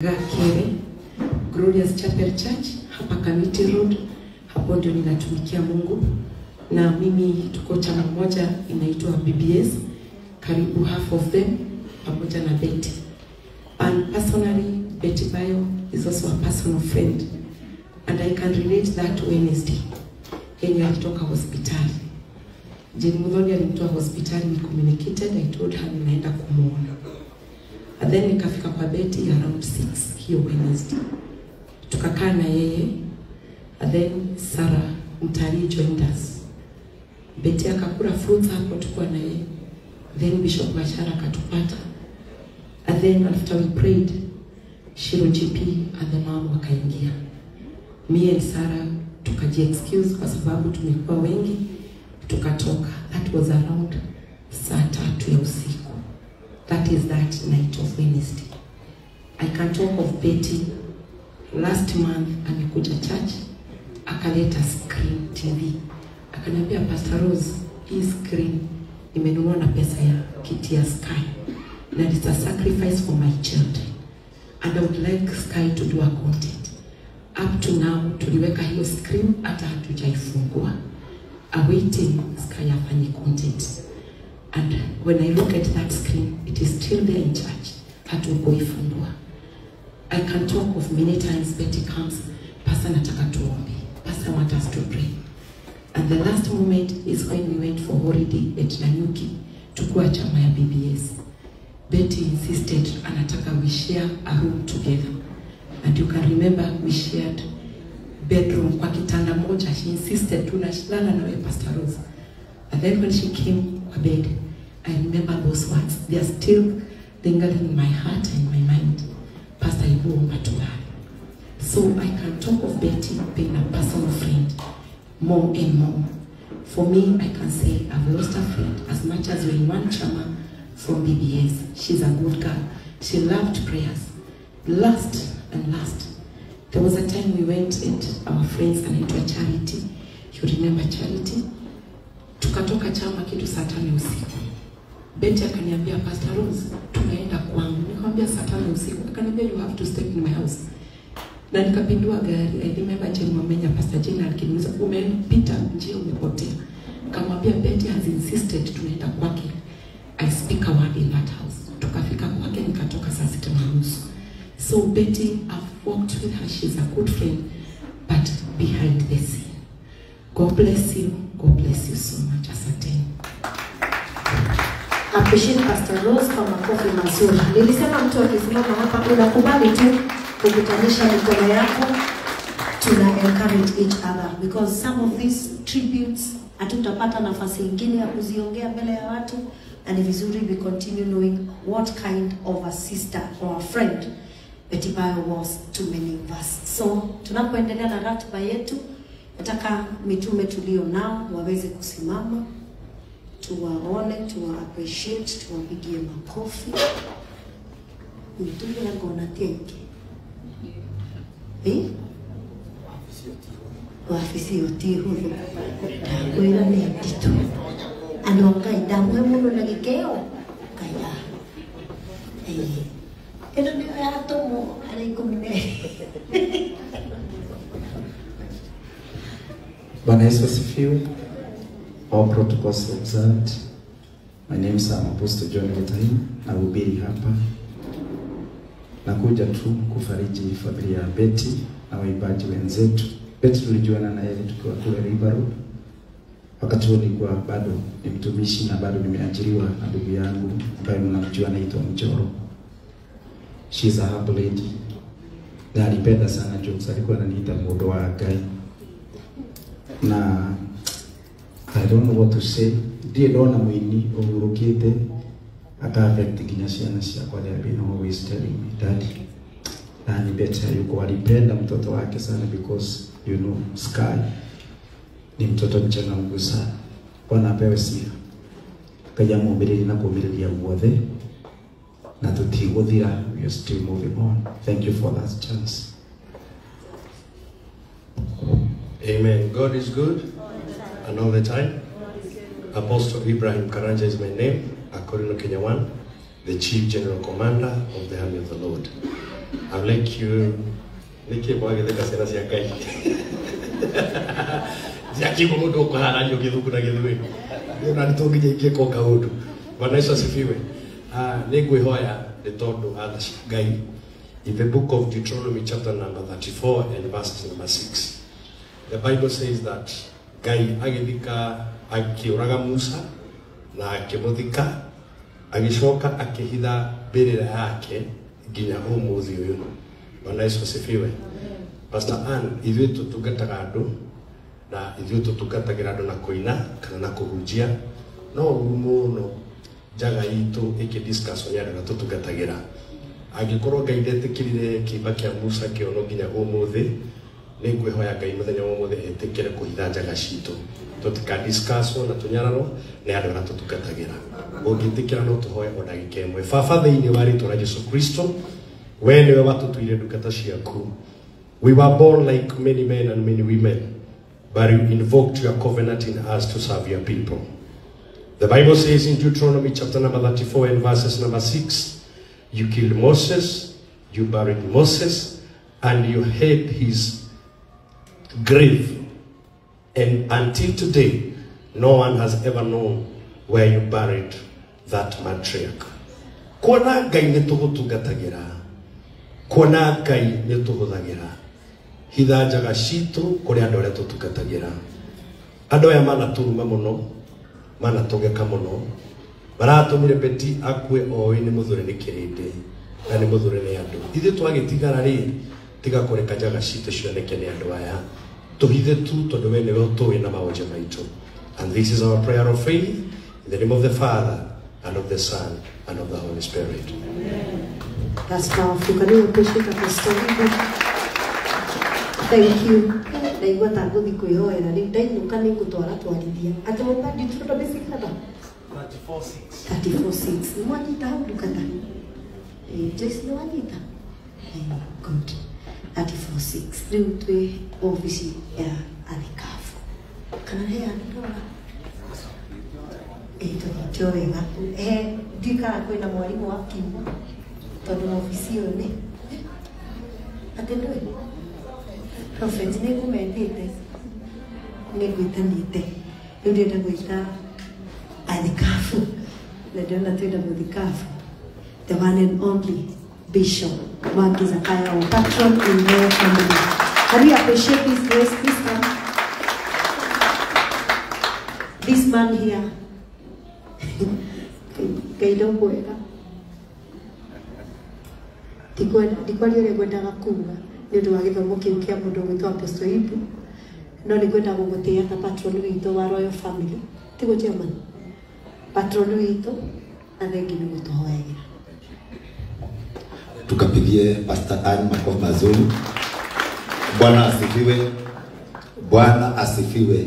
Kere, Glorious Chapel Church, hapa Kamiti Road, hapo ndio ninatumikia Mungu. Na mimi tuko chama moja inaitwa BBS, karibu half of them, pamoja na Betty. And personally, Betty Bayo is also a personal friend. And I can relate that Wednesday. Yenye alitoka hospitali. Jeni Muthoni alimtoa hospitali, we communicated, I told her ninaenda kumuona. And then nikafika kwa Betty around 6 hiyo Wednesday. Tukakaa na yeye. And then Sarah Mtari joined us. Betty akakula fruits hapo tukua na yeye. Then Bishop Bashara akatupata. And then after we prayed, Shiro GP and the mom wakaingia. Me and Sarah tukaji-excuse kwa sababu tumekuwa wengi. Tukatoka. That was around saa 3 ya usiku. That is that night of Wednesday. I can talk of Betty. Last month, amekuja church, akaleta screen TV. Akaniambia, Pastor Rose, hii screen imenunua na pesa ya kiti ya Sky. And it's a sacrifice for my children. And I would like Sky to do a content. Up to now, tuliweka hiyo screen, hata hatujaifungua. Awaiting Sky afanye content. And when I look at that screen, it is still there in church. Hatukuifungua. I can talk of many times Betty comes, Pastor nataka tuombe. Pastor want us to pray. And the last moment is when we went for holiday at Nanyuki, tukua chama ya BBS. Betty insisted anataka we share a room together. And you can remember we shared bedroom kwa kitanda moja. She insisted tunalala na wewe Pastor Rose. And then when she came to bed, I remember those words. They are still lingering in my heart and my mind. Pastor Ibu Matulari. So I can talk of Betty being a personal friend more and more. For me, I can say I've lost a friend as much as we're in one chama from BBS. She's a good girl. She loved prayers. Last, there was a time we went at our friends and into a charity. You remember charity? Tukatoka chama kitu saa 5 usiku. Betty akaniambia, Pastor Rose, tunaenda kwangu. Nikamwambia saa 5 usiku. Akaniambia, you have to stay in my house. Na nikapindua gari. I remember Jane Mwamenya, Pastor Jane aliniuliza, umepita njia umepotea. Nikamwambia, Betty has insisted tunaenda kwake. I speak a word in that house. Tukafika kwake, nikatoka saa 6:30. So Betty, I've walked with her. She's a good friend, but behind the scene. God bless you. God bless you so much. Asante. Appreciate Pastor Rose kwa makofi mazuri. Nilisema mtu akisimama hapa unakubali tu kukutanisha mikono yako. Tuna encourage each other because some of these tributes hatutapata nafasi nyingine ya kuziongea mbele ya watu, and vizuri we continue knowing what kind of a sister or a friend Betty Bayo was to many of us. So tunapoendelea na ratiba yetu, nataka mitume tulio nao waweze kusimama, tuwaone, tuwa appreciate, tuwapigie makofi. Mitume na gona tenke. Wafisi oti hulu. Kuila ni atitu. Ano kaida mwemuno na gikeo. Kaida. Eno ni atomo alikumine. Bwana Yesu asifiwe. All protocols observed. My name is Apostle John Gitahi. Nahubiri hapa. Nakuja tu kufariji familia ya Betty na waibaji wenzetu. Betty tulijuana na yeye tukiwa kule River Road. Wakati huo nilikuwa bado ni mtumishi na bado nimeajiriwa na ndugu yangu ambaye mnamjua anaitwa Mjoro. She's a humble lady. Na alipenda sana jokes, alikuwa ananiita modo wa gai. Na I don't know what to say. Ndiye dona mwini urukite aka-affect kinyasiana siya kwa they have been always telling me, Daddy, nani Betty yuko alipenda mtoto wake sana because you know Sky ni mtoto mchangamfu sana. Bwana apewe sifa. Kaya mumbiriri na kumiriria uothe na tutiguthira, we are still moving on. Thank you for that chance. Amen. God is good and all the time. Apostle Ibrahim Karanja is my name, according to Kenya 1, the Chief General Commander of the Army of the Lord. I'd like you Niki mwage theka ciana cia Ngai. Ziakigo mundu ukoharania githuku na githwe. Ndio na nitungije ikiko kaundu. Bwana Yesu asifiwe. Ningwihoya ni tondu atha cia Ngai. In the book of Deuteronomy chapter number 34 and verse number 6. The Bible says that Ngai agithika akiuraga Musa na akimuthika agicoka akihitha mbirira yake nginya umuthi uyu. Bwana Yesu asifiwe. Pastor Ann, ithuĩ tutungataga andu na ithuĩ tutungatagira andu na kuina kana na kuhunjia no muno jaga itu ikidiscuss onya na tutungatagira angikorwo Ngai ndetikirire kiba kia Musa kiono nginya umuthi ni ngwihoya Ngai muthenya wa umuthi etikire kuhitha jaga citu tutika discuss na tunyararo ni andu na tutungatagira ungitikira no tuhoye o ndagika imwe baba thiini wa ritwa rĩa Yesu Kristo we niwe watutuire ndungata ciaku. We were born like many men and many women, but you invoked your covenant in us to serve your people. The Bible says in Deuteronomy chapter number 34 and verses number 6, you killed Moses, you buried Moses, and you hid his grave. And until today, no one has ever known where you buried that matriarch. Kuona Ngai nitugutungatagira, kuona Ngai nituhuthagira, hitha njaga citu kuri andu aria tutungatagira. Andu aya manaturuma muno, manatugeka muno, maratumire Beti akue oi ni muthure ni kirindi na ni muthure ni andu. Ithe twagitigara ri tiga kureka njaga citu cioneke ni andu aya. Tuhithe tu tondu we niwe utui na maonje maitu. And this is our prayer of faith in the name of the Father and of the Son and of the Holy Spirit. Amen. That's powerful. Can you appreciate the story? Thank you. Naigua tangu thiku ihoera ni ndainuka ni ngutwara twarithia ati mupandi tundo bisikata 34:6 mwanyita hau dukata Joyce ni wanyita good 34:6 riu twi office ya athikafu kana he andora tio wega ndikara kwina mwarimu wa kiugo tondu office iyo ni ati ndoi Prophet ni kumendete ni gwitanite ndio ndio gwita athikafu na ndio na twenda muthikafu the one and only Bishop Mwangi Zakaya, our patron in your family. Can we appreciate this grace this man? This man here kaidombo eka dikwali ile gwendaga kuga ndio wagithomo kiu kia mundu gwitwa Apostle Ibu no ni gwenda gugutia ta patron witũ wa Royal Family tigo German patron witũ athengi ni gutuhoyagira tukapigie Pastor Ann makofi mazuri. Bwana asifiwe. Bwana asifiwe.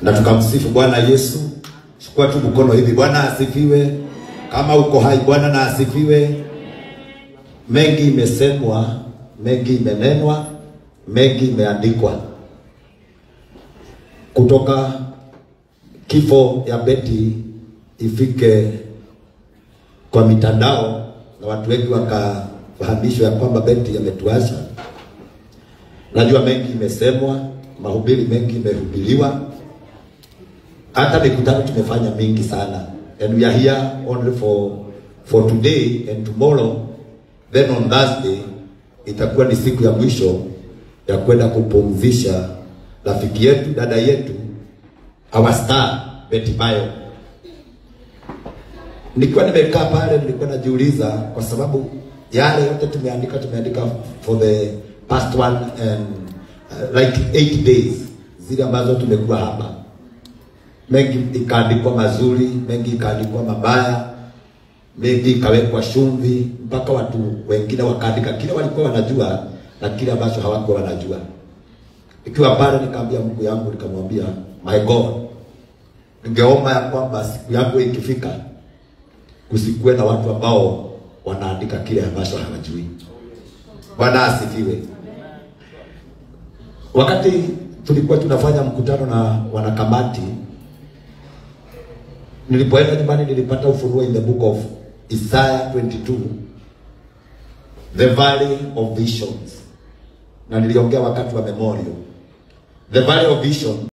Na tukamsifu Bwana Yesu. Chukua tu mkono hivi. Bwana asifiwe. Kama uko hai Bwana na asifiwe. Mengi imesemwa, mengi imenenwa, mengi imeandikwa. Kutoka kifo ya Beti ifike kwa mitandao na watu wengi wakafahamishwa ya kwamba Beti ametuacha. Najua mengi imesemwa, mahubiri mengi imehubiriwa. Hata mikutano tumefanya mingi sana. And we are here only for today and tomorrow. Then on Thursday itakuwa ni siku ya mwisho ya kwenda kupumzisha rafiki yetu, dada yetu, our star Beti Bayo. Nilikuwa nimekaa pale nilikuwa najiuliza kwa sababu yale yote tumeandika for the past one and like 8 days zile ambazo tumekuwa hapa. Mengi ikaandikwa mazuri, mengi ikaandikwa mabaya, mengi ikawekwa chumvi, mpaka watu wengine wakaandika kile walikuwa wanajua na kile ambacho hawakuwa wanajua. Ikiwa pale nikamwambia Mungu yangu, nikamwambia my God, ningeomba ya kwamba siku yangu ikifika kusikuwe na watu ambao wanaandika kile ambacho hawajui. Bwana asifiwe. Wakati tulikuwa tunafanya mkutano na wanakamati, nilipoenda nyumbani nilipata ufunuo in the book of Isaiah 22 The Valley of Visions. Na niliongea wakati wa memorial. The Valley of Vision